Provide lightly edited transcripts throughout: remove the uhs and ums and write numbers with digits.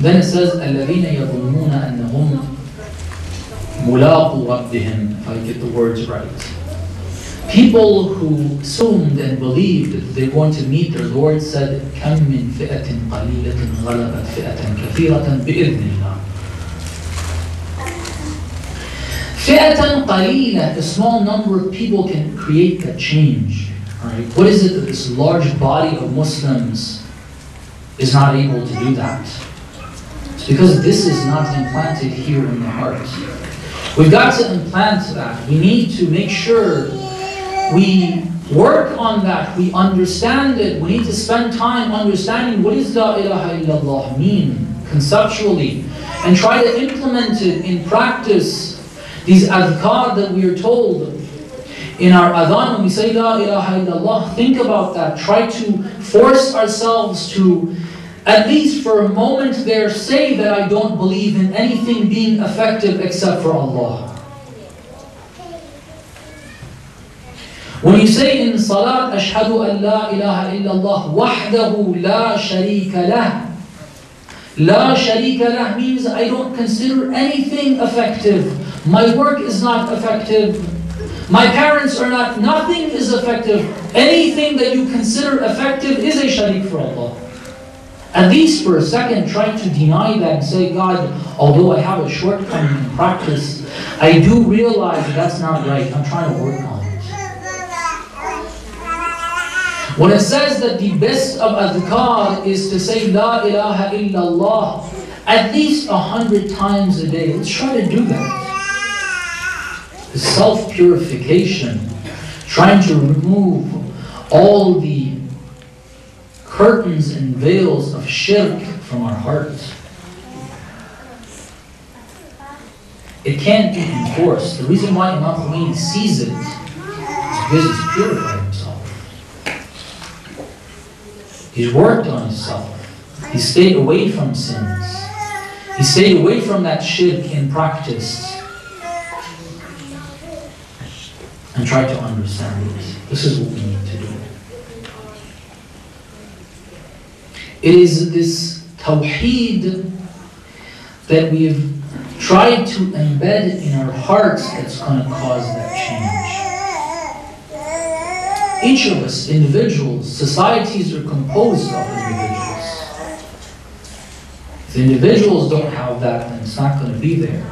Then it says, الَّذِينَ يَظُنُّونَ أَنَّهُمْ مُلَاقُو رَبِّهِمْ, if I get the words right. People who assumed and believed that they're going to meet their Lord said, كَمْ مِنْ فِئَةٍ قَلِيلَةٍ غَلَبَتْ فِئَةً كَثِيرَةً بِإِذْنِ اللَّهِ. فِئَةً قَلِيلَةً, a small number of people can create that change. Right? What is it that this large body of Muslims is not able to do that? It's because this is not implanted here in the heart. We've got to implant that. We need to make sure we work on that. We understand it. We need to spend time understanding what does La ilaha illallah mean conceptually and try to implement it in practice. These adhkar that we are told in our adhan, when we say La ilaha illallah, think about that. Try to force ourselves to, at least for a moment there, say that I don't believe in anything being effective except for Allah. When you say in salat, Ashhadu an la ilaha illallah wahdahu la sharika lah. La sharika lah means I don't consider anything effective. My work is not effective. My parents are not, nothing is effective. Anything that you consider effective is a sharik for Allah. At least for a second, try to deny that and say, God, although I have a shortcoming in practice, I do realize that's not right. I'm trying to work on it. When it says that the best of adhkar is to say La ilaha illallah at least 100 times a day, let's try to do that. The self-purification, trying to remove all the curtains and veils of shirk from our hearts. It can't be enforced. The reason why Imam Khomeini sees it is because he's purified himself. He's worked on himself. He stayed away from sins. He stayed away from that shirk in practice. And try to understand it. This is what we need to do. It is this tawheed that we've tried to embed in our hearts that's going to cause that change. Each of us, individuals, societies are composed of individuals. If individuals don't have that, then it's not going to be there.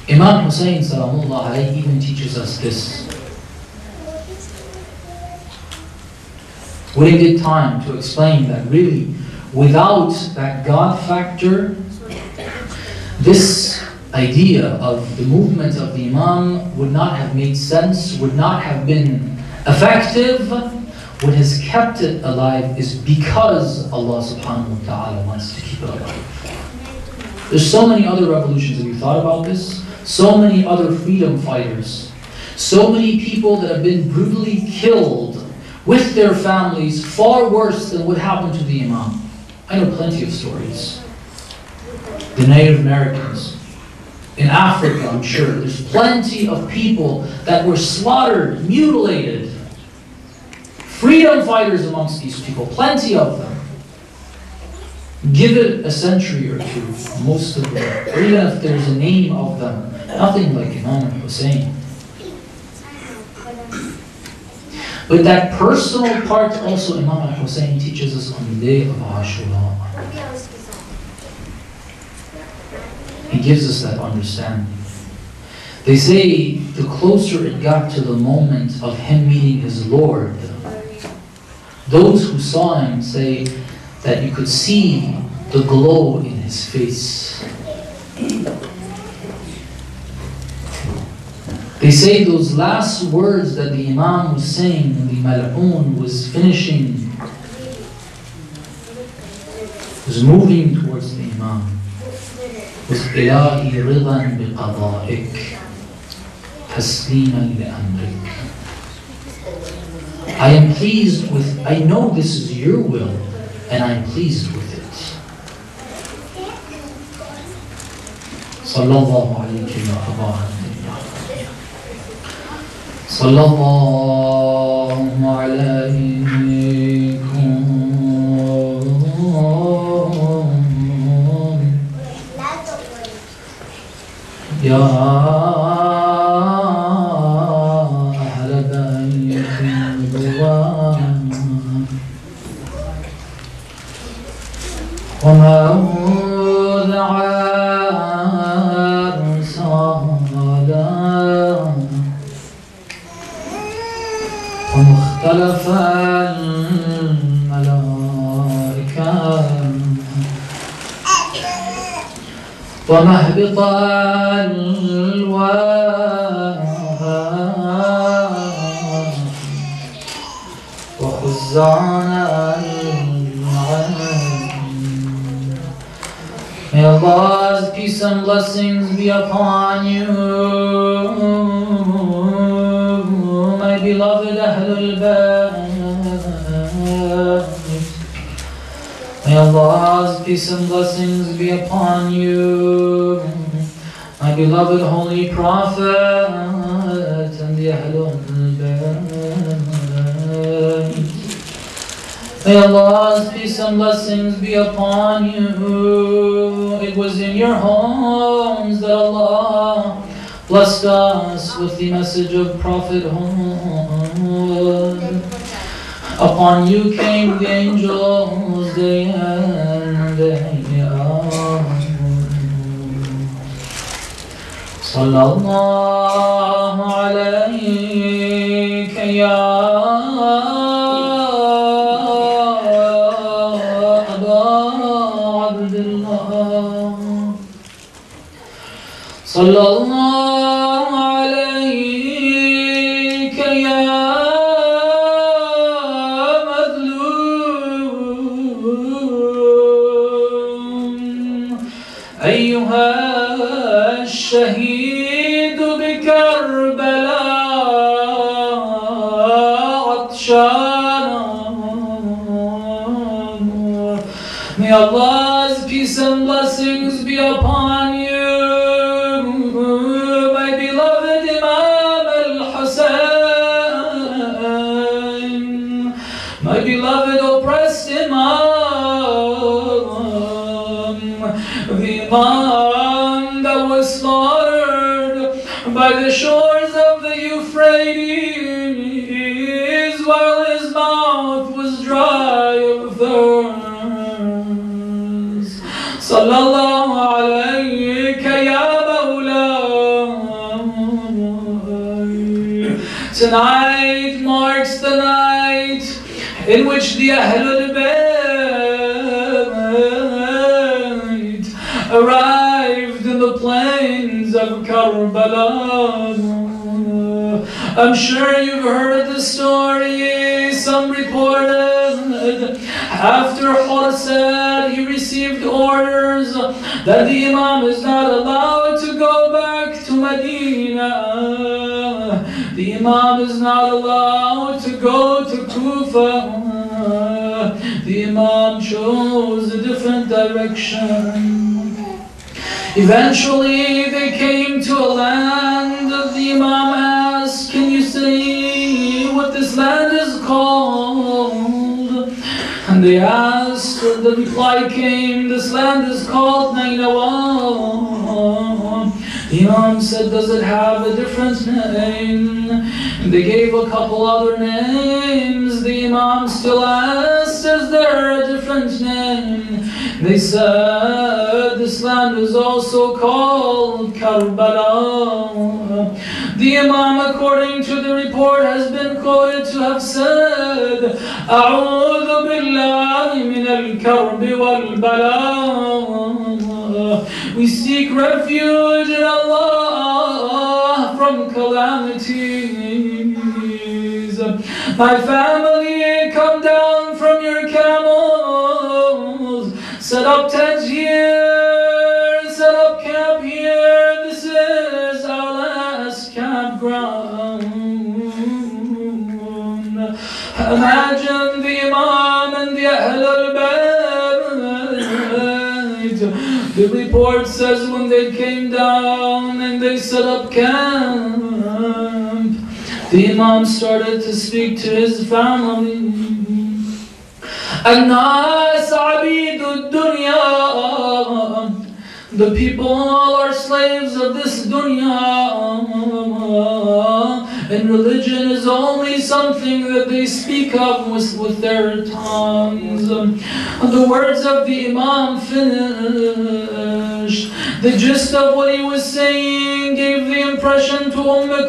Imam Hussein Salamullah alayhi even teaches us this. We didn't get time to explain that really without that God factor, this idea of the movement of the Imam would not have made sense, would not have been effective. What has kept it alive is because Allah subhanahu wa ta'ala wants to keep it alive. There's so many other revolutions. Have you thought about this? So many other freedom fighters. So many people that have been brutally killed with their families, far worse than what happened to the Imam. I know plenty of stories. The Native Americans. In Africa, I'm sure, there's plenty of people that were slaughtered, mutilated. Freedom fighters amongst these people, plenty of them. Give it a century or two, most of them, or even if there's a name of them, nothing like Imam Hussein. But that personal part also Imam Hussein teaches us on the day of Ashura. He gives us that understanding. They say the closer it got to the moment of him meeting his Lord, those who saw him say that you could see the glow in his face. They say those last words that the Imam was saying when the Mal'un was finishing, was moving towards the Imam, was إِلَهِ رِضًا بِقَضَائِكَ تَسْلِيمًا لِأَمْرِكَ. I am pleased with, I know this is your will, and I'm pleased with it. Sallallahu alayhi wa sallam. Sallallahu alaykum يا أهل بيت النبوة وموضع الرسالة ومختلف الملائكة ومهبط الوهى وخزان العلم. May Allah's peace and blessings be upon you, my beloved Ahlul Bayt. May Allah's peace and blessings be upon you, my beloved Holy Prophet and the Ahlul Bayt. May Allah's peace and blessings be upon you. It was in your homes that Allah blessed us with the message of prophethood. Upon you came the angels day and day out. Sallallahu alayka ya Sallallahu alayka ya madlum ayyuha ash-shahid bi Karbala atshana. May Allah's peace and blessings be upon you, my beloved oppressed Imam, the Imam that was slaughtered by the shores of the Euphrates while his mouth was dry of thirst. Sallallahu alayka ya Mawla. Tonight marks the night in which the Ahlul Bayt arrived in the plains of Karbala. I'm sure you've heard the story. Some reported after Khurasan he received orders that the Imam is not allowed to go back to Medina. The Imam is not allowed to go to Kufa. The Imam chose a different direction. Eventually they came to a land. The Imam asked, can you say what this land is called? And they asked, the reply came, this land is called Nainawa. The Imam said, does it have a different name? And they gave a couple other names. The Imam still asked, is there a different name? They said, this land is also called Karbala. The Imam, according to the report, has been quoted to have said, A'udhu billahi min al-karbi wal-bala. We seek refuge in Allah from calamities. My family, come down from your camels. Set up tents here, set up camp here. This is our last campground. Imagine the Imam and the Ahlul Bayt. The report says when they came down and they set up camp, the Imam started to speak to his family. الناس عبيد الدنيا. The people are slaves of this dunya, and religion is only something that they speak of with their tongues. The words of the Imam finished. The gist of what he was saying gave the impression to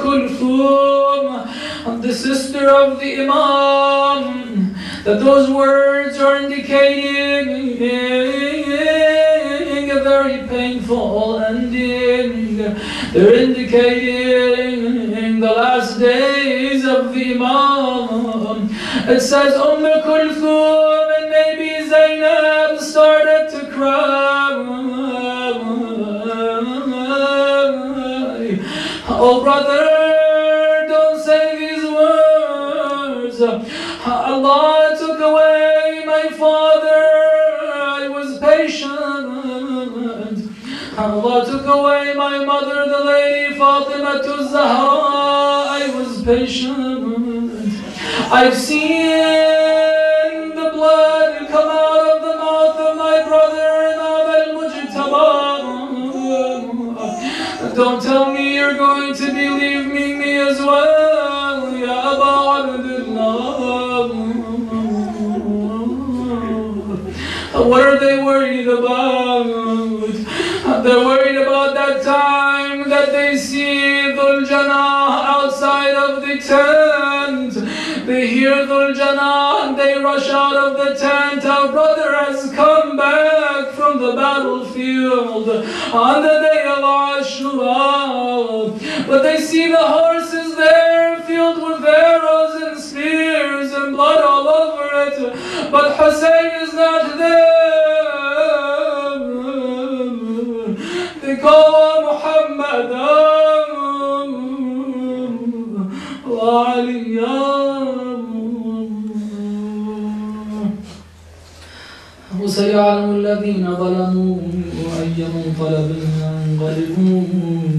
Kulthum, the sister of the Imam, that those words are indicating a very painful ending. They're indicating the last days of the Imam. It says Kulthum, and maybe Zainab started to cry. Oh brother, don't say these words. Allah took away my father, I was patient. Allah took away my mother, the lady Fatima Zahra, I was patient. I've seen the blood come out of the mouth of my brother Imam al-Mujtaba. Don't tell me you're going to believe me as well, Ya Aba Abdullah. What are they worried about? They're worried about that time that they see Dhul Janah outside of the tent. They hear Dhul Janah and they rush out of the tent. Our brother has come back from the battlefield on the day of Ashura. But they see the horses there filled with arrows and spears and blood all over it. But Hussein is not there. They call Muhammad wa وسيعلم الذين ظلموا أي منقلب ينقلبون.